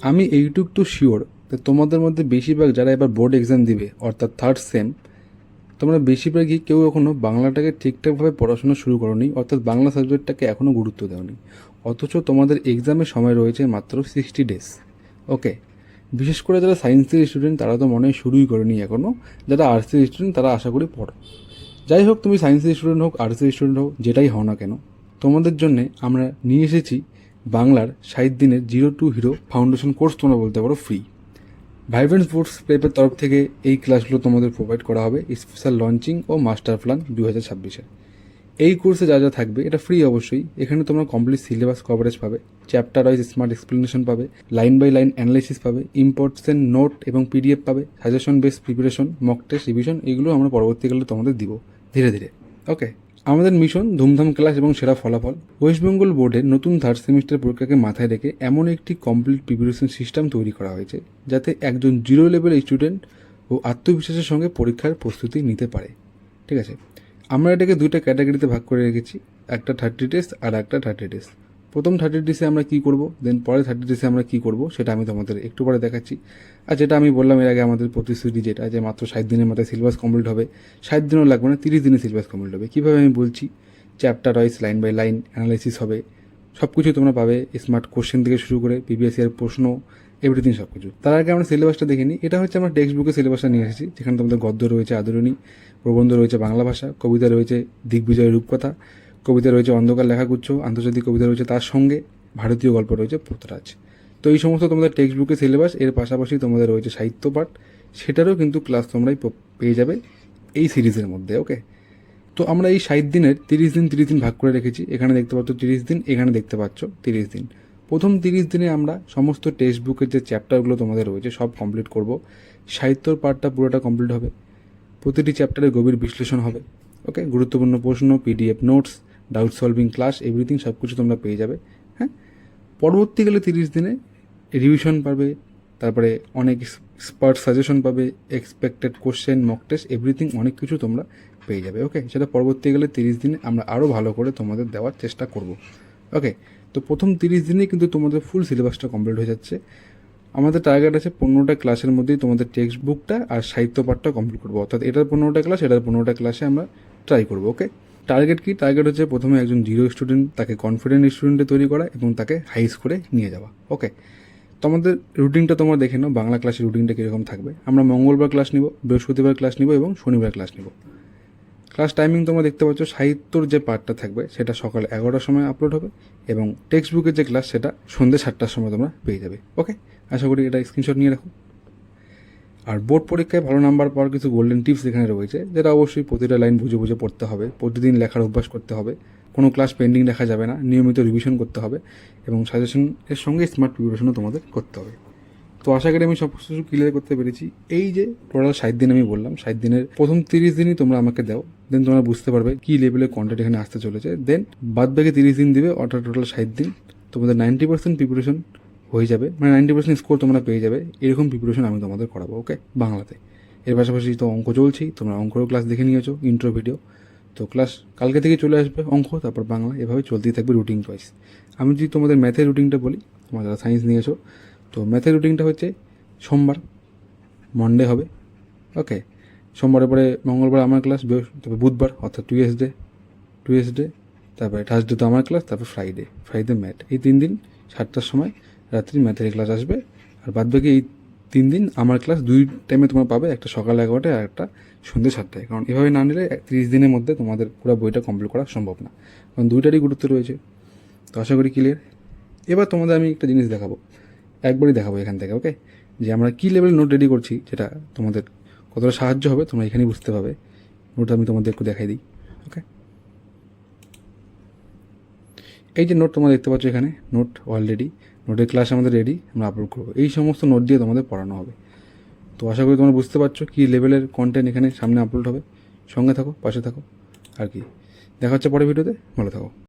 আমি এইটুক তো শিওর যে তোমাদের মধ্যে বেশিরভাগ যারা এবার বোর্ড এক্সাম দিবে অর্থাৎ থার্ড সেম, তোমরা বেশিরভাগই কেউ এখনও বাংলাটাকে ঠিকঠাকভাবে পড়াশোনা শুরু করোনি, অর্থাৎ বাংলা সাবজেক্টটাকে এখনও গুরুত্ব দেওনি। অথচ তোমাদের এক্সামের সময় রয়েছে মাত্র 60 ডেজ। ওকে, বিশেষ করে যারা সায়েন্সের স্টুডেন্ট তারা তো মনে হয় শুরুই করেনি এখনও। যারা আর্টসের স্টুডেন্ট তারা আশা করি পড়ো। যাই হোক, তুমি সায়েন্সের স্টুডেন্ট হোক আর্টসের স্টুডেন্ট হোক যেটাই হও না কেন, তোমাদের জন্যে আমরা নিয়ে এসেছি বাংলার 60 দিনের 0 to হিরো ফাউন্ডেশন কোর্স, তোমরা বলতে পারো ফ্রি। ভাইব্রেন্ট স্পোর্টস প্রেপের তরফ থেকে এই ক্লাসগুলো তোমাদের প্রোভাইড করা হবে স্পেশাল লঞ্চিং ও মাস্টার প্ল্যান 2026-এ। এই কোর্সে যা যা থাকবে এটা ফ্রি অবশ্যই। এখানে তোমরা কমপ্লিট সিলেবাস কভারেজ পাবে, চ্যাপ্টার ওয়াইজ স্মার্ট এক্সপ্লেনেশন পাবে, লাইন বাই লাইন অ্যানালাইসিস পাবে, ইম্পর্টেন্ট নোট এবং পিডিএফ পাবে, suggestion base preparation, mock test revision, এগুলো আমরা পরবর্তীকালে তোমাদের দিব ধীরে ধীরে। ওকে, আমাদের মিশন ধুমধাম ক্লাস এবং সেরা ফলাফল। ওয়েস্ট বেঙ্গল বোর্ডের নতুন থার্ড সেমিস্টার পরীক্ষাকে মাথায় রেখে এমন একটি কমপ্লিট প্রিপারেশন সিস্টেম তৈরি করা হয়েছে যাতে একজন জিরো লেভেল স্টুডেন্ট ও আত্মবিশ্বাসের সঙ্গে পরীক্ষার প্রস্তুতি নিতে পারে। ঠিক আছে, আমরা এটাকে দুইটা ক্যাটাগরিতে ভাগ করে রেখেছি, একটা 30 ডেজ আর একটা 30 ডেজ। প্রথম 30 ডেজে আমরা কী করব, দেন পরে 30 ডেজে আমরা কী করব সেটা আমি তোমাদের একটু পরে দেখাচ্ছি। আর যেটা আমি বললাম এর আগে, আমাদের প্রতিশ্রুতি যেটা যে মাত্র 60 দিনের মাথায় সিলেবাস কমপ্লিট হবে, 60 দিনও লাগবে না, 30 দিনে সিলেবাস কমপ্লিট হবে। কীভাবে আমি বলছি, chapter wise line by line analysis হবে, সব কিছু তোমরা পাবে, স্মার্ট কোশ্চেন থেকে শুরু করে প্রিভিয়াস ইয়ার প্রশ্ন, এভরিথিং সব কিছু। তার আগে আমরা সিলেবাসটা দেখে নিই। এটা হচ্ছে আমরা টেক্সট বুকে সিলেবাসটা নিয়ে এসেছি, যেখানে তোমাদের গদ্য রয়েছে আদরণী, প্রবন্ধ রয়েছে বাংলা ভাষা, কবিতা রয়েছে দিগ্বিজয় রূপকথা, কবিতা রয়েছে অন্ধকার লেখাগুচ্ছ, আন্তর্জাতিক কবিতা রয়েছে, তার সঙ্গে ভারতীয় গল্প রয়েছে পোতরাজ। তো এই সমস্ত তোমাদের টেক্সট বুকে সিলেবাস। এর পাশাপাশি তোমাদের রয়েছে সাহিত্য পাঠ, সেটারও কিন্তু ক্লাস তোমরাই পেয়ে যাবে এই সিরিজের মধ্যে। ওকে, তো আমরা এই 60 দিনের 30 দিন 30 দিন ভাগ করে রেখেছি। এখানে দেখতে পাচ্ছ 30 দিন, এখানে দেখতে পাচ্ছ 30 দিন। প্রথম 30 দিনে আমরা সমস্ত টেক্সট বুকের যে চ্যাপ্টারগুলো তোমাদের রয়েছে সব কমপ্লিট করব। সাহিত্যর পার্টটা পুরোটা কমপ্লিট হবে, প্রতিটি চ্যাপ্টারে গভীর বিশ্লেষণ হবে। ওকে, গুরুত্বপূর্ণ প্রশ্ন, PDF notes, doubt solving class, everything সব কিছু তোমরা পেয়ে যাবে। হ্যাঁ, পরবর্তীকালে 30 দিনে রিভিশন পাবে, তারপরে অনেক এক্সপার্ট সাজেশন পাবে, expected question, mock test, everything অনেক কিছু তোমরা পেয়ে যাবে। ওকে, সেটা পরবর্তীকালে 30 দিনে আমরা আরও ভালো করে তোমাদের দেওয়ার চেষ্টা করব। ওকে, তো প্রথম 30 দিনে কিন্তু তোমাদের ফুল সিলেবাসটা কমপ্লিট হয়ে যাচ্ছে। আমাদের টার্গেট আছে 15টা ক্লাসের মধ্যেই তোমাদের টেক্সট বুকটা আর সাহিত্য পাঠটা কমপ্লিট করবো, অর্থাৎ এটার 15টা ক্লাস, এটার 15টা ক্লাসে আমরা ট্রাই করবো। ওকে, টার্গেট কি? টার্গেট হচ্ছে প্রথমে একজন জিরো স্টুডেন্ট তাকে কনফিডেন্ট স্টুডেন্টে তৈরি করা এবং তাকে হাই স্কোরে নিয়ে যাওয়া। ওকে, তোমাদের রুটিনটা তোমরা দেখে নাও, বাংলা ক্লাসের রুটিনটা কীরকম থাকবে। আমরা মঙ্গলবার ক্লাস নিব, বৃহস্পতিবার ক্লাস নিব এবং শনিবার ক্লাস নিব। ক্লাস টাইমিং তোমরা দেখতে পাচ্ছ, সাহিত্যর যে পার্টটা থাকবে সেটা সকাল 11টার সময় আপলোড হবে এবং টেক্সট বুকের যে ক্লাস সেটা সন্ধ্যে 7টার সময় তোমরা পেয়ে যাবে। ওকে, আশা করি এটা স্ক্রিনশট নিয়ে রাখো। আর বোর্ড পরীক্ষায় ভালো নাম্বার পাওয়ার কিছু গোল্ডেন টিপস এখানে রয়েছে, যেটা অবশ্যই প্রতিটা লাইন বুঝে বুঝে পড়তে হবে, প্রতিদিন লেখার অভ্যাস করতে হবে, কোনো ক্লাস পেন্ডিং রাখা যাবে না, নিয়মিত রিভিশন করতে হবে এবং সাজেশনের সঙ্গে স্মার্ট প্রিপারেশনও তোমাদের করতে হবে। তো আশা করি আমি সব কিছু ক্লিয়ার করতে পেরেছি। এই যে টোটাল 60 দিন আমি বললাম, 60 দিনের প্রথম 30 দিনই তোমরা আমাকে দাও, দেন তোমরা বুঝতে পারবে কী লেভেলের কন্টেন্ট এখানে আসতে চলেছে। দেন বাদ বাকি 30 দিন দিবে, অর্থাৎ টোটাল 60 দিন তোমাদের 90% প্রিপারেশন হয়ে যাবে, মানে 90% স্কোর তোমরা পেয়ে যাবে। এরকম প্রিপারেশন আমি তোমাদের করাবো। ওকে, বাংলাতে। এর পাশাপাশি তো অঙ্ক চলছেই, তোমরা অঙ্করও ক্লাস দেখে নিয়েছো, ইন্ট্রো ভিডিও। তো ক্লাস কালকে থেকে চলে আসবে অঙ্ক, তারপর বাংলা, এভাবে চলতেই থাকবে রুটিন ওয়াইজ। আমি যদি তোমাদের ম্যাথের রুটিনটা বলি, তোমরা যারা সায়েন্স নিয়েছো, তো ম্যাথের রুটিনটা হচ্ছে সোমবার মন্ডে হবে। ওকে, সোমবারের পরে মঙ্গলবার আমার ক্লাস, তারপরে বুধবার অর্থাৎ টুয়েসডে, তারপরে থার্সডে তো আমার ক্লাস, তারপর ফ্রাইডে ম্যাথ। এই 3 দিন 7টার সময় রাত্রি ম্যাথের ক্লাস আসবে। আর বাদ বাকি এই 3 দিন আমার ক্লাস 2 টাইমে তোমরা পাবে, একটা সকাল 11টায় আর একটা সন্ধ্যে 7টায়। কারণ এভাবে না নিলে 30 দিনের মধ্যে তোমাদের পুরো বইটা কমপ্লিট করা সম্ভব না, কারণ দুইটারই গুরুত্ব রয়েছে। তো আশা করি ক্লিয়ার। এবার তোমাদের আমি একটা জিনিস দেখাবো, একবারই দেখাবো এখান থেকে। ওকে, যে আমরা কী লেভেল নোট রেডি করছি, যেটা তোমাদের কতটা সাহায্য হবে তোমরা এখানেই বুঝতে পারবে। নোট আমি তোমাদের একটু দেখাই দিই। ওকে, এই যে নোট তোমরা দেখতে পাচ্ছ এখানে, নোট অলরেডি, নোটের ক্লাস আমাদের রেডি, আমরা আপলোড করবো। এই সমস্ত নোট দিয়ে তোমাদের পড়ানো হবে। তো আশা করি তোমরা বুঝতে পারছো কী লেভেলের কন্টেন্ট এখানে সামনে আপলোড হবে। সঙ্গে থাকো, পাশে থাকো, আর কি দেখা হচ্ছে পরের ভিডিওতে। ভালো থাকো।